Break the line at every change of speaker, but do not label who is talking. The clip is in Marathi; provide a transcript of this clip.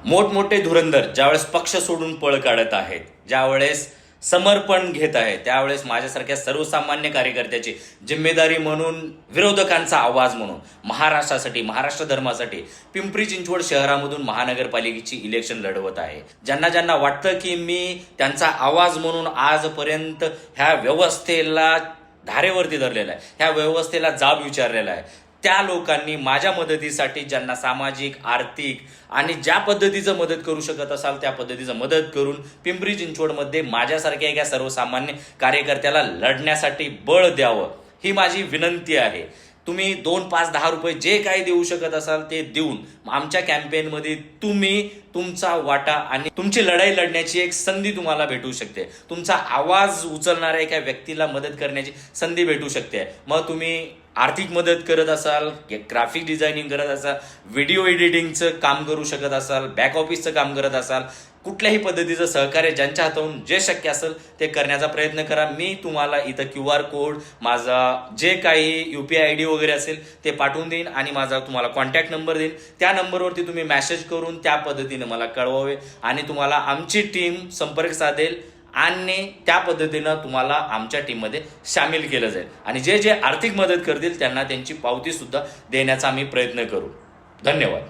मोठमोठे धुरंधर ज्यावेळेस पक्ष सोडून पळ काढत आहेत, ज्यावेळेस समर्पण घेत आहेत, त्यावेळेस माझ्यासारख्या सर्वसामान्य कार्यकर्त्याची जिम्मेदारी म्हणून, विरोधकांचा आवाज म्हणून महाराष्ट्रासाठी, महाराष्ट्र धर्मासाठी पिंपरी चिंचवड शहरामधून महानगरपालिकेची इलेक्शन लढवत आहे. ज्यांना ज्यांना वाटतं की मी त्यांचा आवाज म्हणून आजपर्यंत ह्या व्यवस्थेला धारेवरती धरलेला आहे, ह्या व्यवस्थेला जाब विचारलेला आहे, त्या लोकांनी माझ्या मदतीसाठी ज्यांना सामाजिक, आर्थिक आणि ज्या पद्धतीचं मदत करू शकत असाल त्या पद्धतीचं मदत करून पिंपरी चिंचवडमध्ये माझ्यासारख्या एका सर्वसामान्य कार्यकर्त्याला लढण्यासाठी बळ द्यावं, ही माझी विनंती आहे. तुम्ही 2, 5, 10 रुपये जे काही देऊ शकत असाल ते देऊन आमच्या कॅम्पेनमध्ये तुम्ही तुमचा वाटा आणि तुमची लढाई लढण्याची एक संधी तुम्हाला भेटू शकते. तुमचा आवाज उचलणाऱ्या एका व्यक्तीला मदत करण्याची संधी भेटू शकते. मग तुम्ही आर्थिक मदत करत असाल, ग्राफिक डिझायनिंग करत असाल, व्हिडिओ एडिटिंगचं काम करू शकत असाल, बॅक ऑफिसचं काम करत असाल, कुठल्याही पद्धतीचं सहकार्य ज्यांच्या हातातून जे शक्य असेल ते करण्याचा प्रयत्न करा. मी तुम्हाला इथं QR कोड, माझा जे काही UPI ID वगैरे असेल ते पाठवून देईन आणि माझा तुम्हाला कॉन्टॅक्ट नंबर देईन. त्या नंबरवरती तुम्ही मेसेज करून त्या पद्धतीने मला कळवावे आणि तुम्हाला आमची टीम संपर्क साधेल आणि त्या पद्धतीनं तुम्हाला आमच्या टीममध्ये सामील केलं जाईल. आणि जे जे आर्थिक मदत करतील त्यांना त्यांची पावती सुद्धा देण्याचा आम्ही प्रयत्न करू. धन्यवाद.